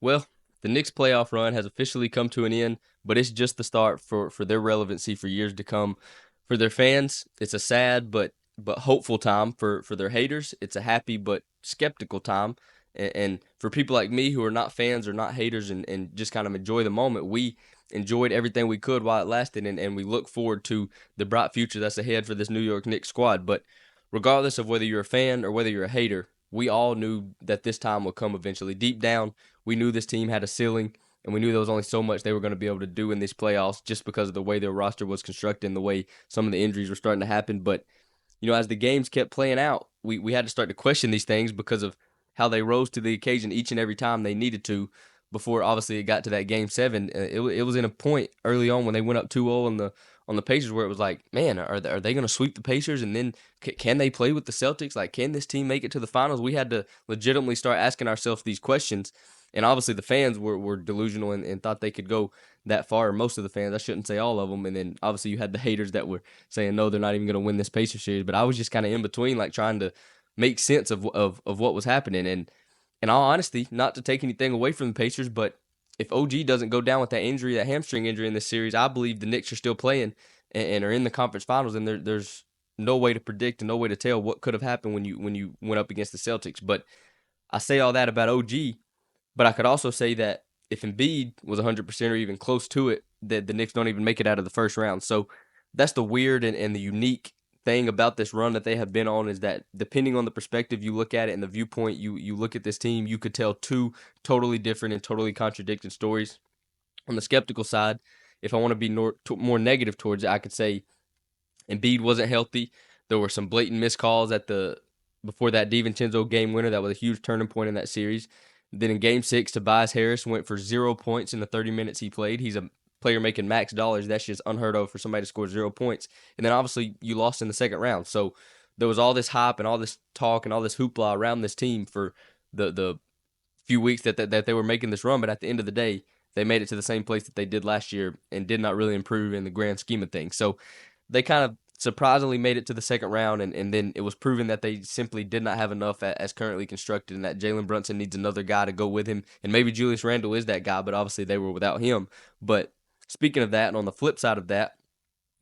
Well, the Knicks playoff run has officially come to an end, but it's just the start for their relevancy for years to come. For their fans, it's a sad but hopeful time. For their haters, it's a happy but skeptical time. And for people like me who are not fans or not haters and just kind of enjoy the moment, we enjoyed everything we could while it lasted, and we look forward to the bright future that's ahead for this New York Knicks squad. But regardless of whether you're a fan or whether you're a hater, we all knew that this time would come eventually. Deep down, we knew this team had a ceiling, and we knew there was only so much they were going to be able to do in these playoffs just because of the way their roster was constructed and the way some of the injuries were starting to happen. But as the games kept playing out, we had to start to question these things because of how they rose to the occasion each and every time they needed to. Before obviously it got to that game seven, it was in a point early on when they went up 2-0 on the Pacers where it was like, man, are they going to sweep the Pacers, and then can they play with the Celtics? Like, can this team make it to the finals? We had to legitimately start asking ourselves these questions, and obviously the fans were delusional and thought they could go that far. Most of the fans, I shouldn't say all of them, and then obviously you had the haters that were saying no, they're not even going to win this Pacers series. But I was just kind of in between, like trying to make sense of what was happening. And in all honesty, not to take anything away from the Pacers, but if OG doesn't go down with that injury, that hamstring injury in this series, I believe the Knicks are still playing and are in the conference finals. And there's no way to predict and no way to tell what could have happened when you went up against the Celtics. But I say all that about OG, but I could also say that if Embiid was 100% or even close to it, that the Knicks don't even make it out of the first round. So that's the weird and the unique thing about this run that they have been on, is that depending on the perspective you look at it and the viewpoint you look at this team, you could tell two totally different and totally contradicting stories. On the skeptical side, if I want to be more negative towards it, I could say Embiid wasn't healthy. There were some blatant missed calls at the before that DiVincenzo game winner. That was a huge turning point in that series. Then in Game 6, Tobias Harris went for 0 points in the 30 minutes he played. He's a player making max dollars. That's just unheard of for somebody to score 0 points. And then obviously you lost in the second round. So there was all this hype and all this talk and all this hoopla around this team for the few weeks that they were making this run. But at the end of the day, they made it to the same place that they did last year and did not really improve in the grand scheme of things. So they kind of surprisingly made it to the second round, and then it was proven that they simply did not have enough as currently constructed, and that Jalen Brunson needs another guy to go with him. And maybe Julius Randle is that guy, but obviously they were without him. But speaking of that, and on the flip side of that,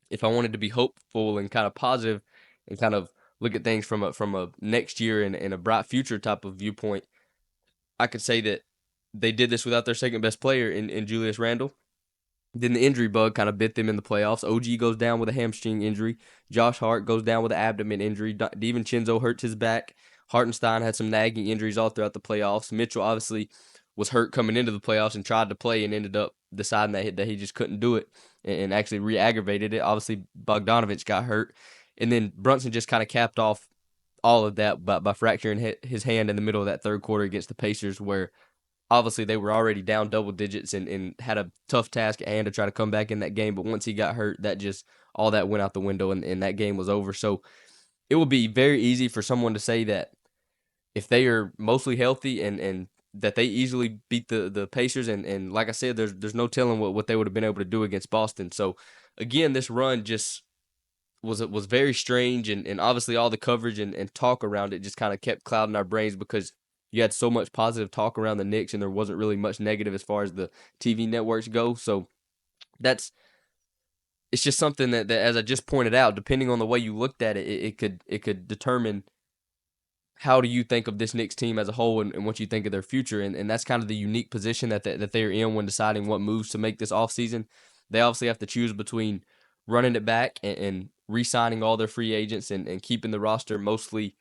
if I wanted to be hopeful and kind of positive and kind of look at things from a next year and a bright future type of viewpoint, I could say that they did this without their second best player in Julius Randle. Then the injury bug kind of bit them in the playoffs. OG goes down with a hamstring injury. Josh Hart goes down with an abdomen injury. DiVincenzo hurts his back. Hartenstein had some nagging injuries all throughout the playoffs. Mitchell obviously was hurt coming into the playoffs and tried to play and ended up deciding that he just couldn't do it and actually re-aggravated it. Obviously, Bogdanovich got hurt. And then Brunson just kind of capped off all of that by fracturing his hand in the middle of that third quarter against the Pacers, where obviously they were already down double digits and had a tough task at hand to try to come back in that game. But once he got hurt, that just all that went out the window, and that game was over. So it would be very easy for someone to say that if they are mostly healthy and that they easily beat the Pacers, and like I said, there's no telling what they would have been able to do against Boston. So again, this run just was very strange, and obviously all the coverage and talk around it just kind of kept clouding our brains because you had so much positive talk around the Knicks and there wasn't really much negative as far as the TV networks go. So that's it's just something that as I just pointed out, depending on the way you looked at it, it could determine how do you think of this Knicks team as a whole and what you think of their future. And that's kind of the unique position that they're in when deciding what moves to make this offseason. They obviously have to choose between running it back and re-signing all their free agents and keeping the roster mostly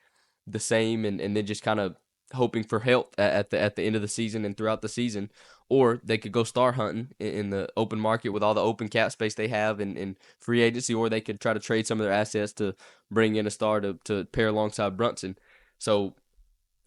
the same and then just kind of hoping for health at the end of the season and throughout the season, or they could go star hunting in the open market with all the open cap space they have in free agency, or they could try to trade some of their assets to bring in a star to pair alongside Brunson. So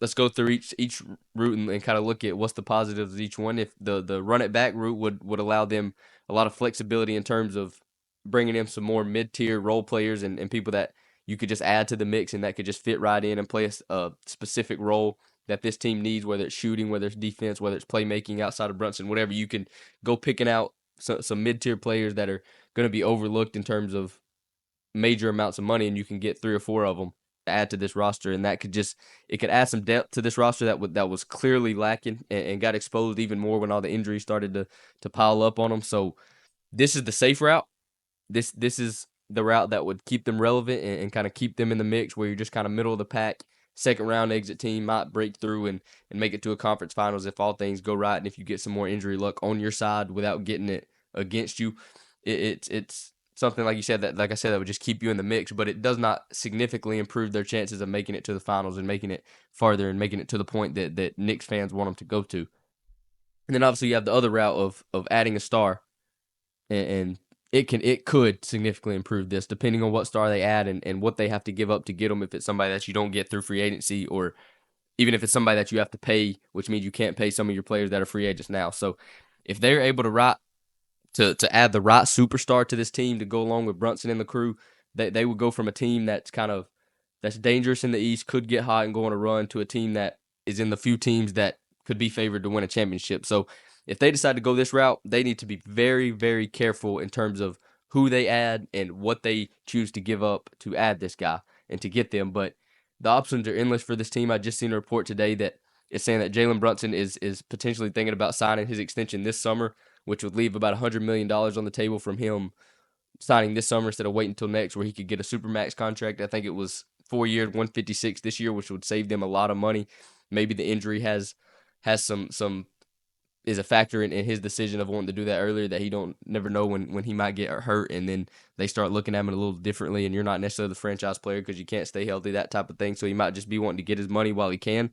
let's go through each route and kind of look at what's the positives of each one. If the run it back route would allow them a lot of flexibility in terms of bringing in some more mid-tier role players and people that you could just add to the mix and that could just fit right in and play a specific role that this team needs, whether it's shooting, whether it's defense, whether it's playmaking outside of Brunson, whatever. You can go picking out some mid-tier players that are going to be overlooked in terms of major amounts of money, and you can get three or four of them add to this roster, and that it could add some depth to this roster that was clearly lacking and got exposed even more when all the injuries started to pile up on them. So this is the safe route. This is the route that would keep them relevant and kind of keep them in the mix, where you're just kind of middle of the pack, second round exit team, might break through and make it to a conference finals if all things go right, and if you get some more injury luck on your side without getting it against you. It's something, like you said, that, like I said, that would just keep you in the mix, but it does not significantly improve their chances of making it to the finals and making it farther and making it to the point that Knicks fans want them to go to. And then obviously you have the other route of adding a star, and it could significantly improve this depending on what star they add and what they have to give up to get them. If it's somebody that you don't get through free agency, or even if it's somebody that you have to pay, which means you can't pay some of your players that are free agents now. So if they're able to add the right superstar to this team to go along with Brunson and the crew, they would go from a team that's dangerous in the East, could get hot and go on a run, to a team that is in the few teams that could be favored to win a championship. So if they decide to go this route, they need to be very, very careful in terms of who they add and what they choose to give up to add this guy and to get them. But the options are endless for this team. I just seen a report today that is saying that Jalen Brunson is potentially thinking about signing his extension this summer, which would leave about $100 million on the table from him signing this summer instead of waiting until next, where he could get a supermax contract. I think it was 4 years, 156 this year, which would save them a lot of money. Maybe the injury has some is a factor in his decision of wanting to do that earlier, that he don't never know when he might get hurt, and then they start looking at him a little differently, and you're not necessarily the franchise player because you can't stay healthy, that type of thing. So he might just be wanting to get his money while he can.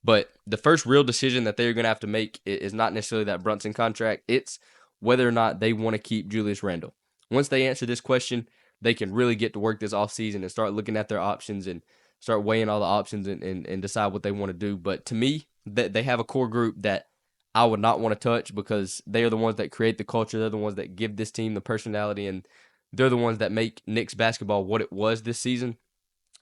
But the first real decision that they're going to have to make is not necessarily that Brunson contract. It's whether or not they want to keep Julius Randle. Once they answer this question, they can really get to work this offseason and start looking at their options and start weighing all the options and decide what they want to do. But to me, they have a core group that I would not want to touch, because they are the ones that create the culture. They're the ones that give this team the personality, and they're the ones that make Knicks basketball what it was this season.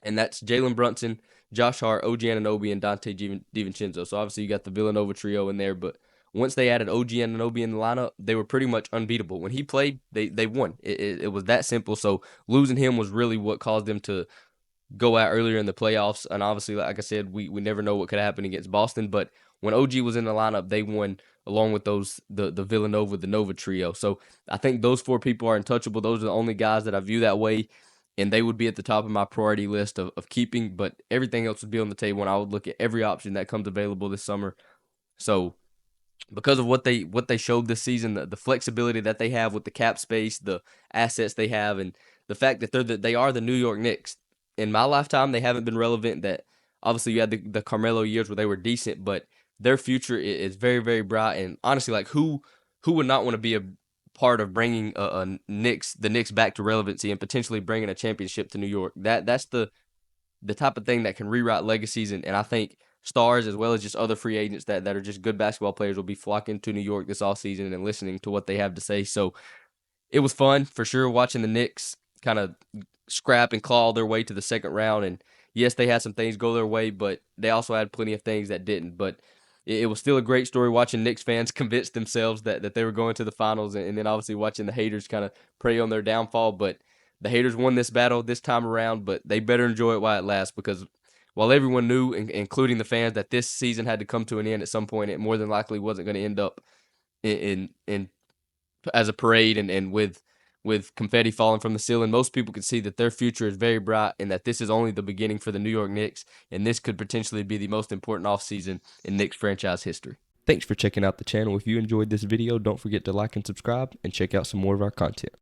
And that's Jalen Brunson, Josh Hart, OG Anunoby, and Dante DiVincenzo. So obviously you got the Villanova trio in there, but once they added OG Anunoby in the lineup, they were pretty much unbeatable. When he played, they won. It was that simple. So losing him was really what caused them to go out earlier in the playoffs. And obviously, like I said, we never know what could happen against Boston. But when OG was in the lineup, they won along with the Villanova, the Nova trio. So I think those four people are untouchable. Those are the only guys that I view that way, and they would be at the top of my priority list of keeping. But everything else would be on the table, and I would look at every option that comes available this summer. So because of what they showed this season, the flexibility that they have with the cap space, the assets they have, and the fact that they are the New York Knicks. In my lifetime, they haven't been relevant. That obviously you had the Carmelo years where they were decent, but their future is very, very bright. And honestly, like who would not want to be a part of bringing the Knicks back to relevancy and potentially bringing a championship to New York? That's the type of thing that can rewrite legacies, and I think stars as well as just other free agents that are just good basketball players will be flocking to New York this offseason and listening to what they have to say. So it was fun for sure watching the Knicks kind of scrap and claw their way to the second round. And yes, they had some things go their way, but they also had plenty of things that didn't. But it was still a great story watching Knicks fans convince themselves that they were going to the finals, and then obviously watching the haters kind of prey on their downfall. But the haters won this battle this time around, but they better enjoy it while it lasts, because while everyone knew, including the fans, that this season had to come to an end at some point, it more than likely wasn't going to end up in as a parade and with confetti falling from the ceiling. Most people could see that their future is very bright, and that this is only the beginning for the New York Knicks, and this could potentially be the most important offseason in Knicks franchise history. Thanks for checking out the channel. If you enjoyed this video, don't forget to like and subscribe, and check out some more of our content.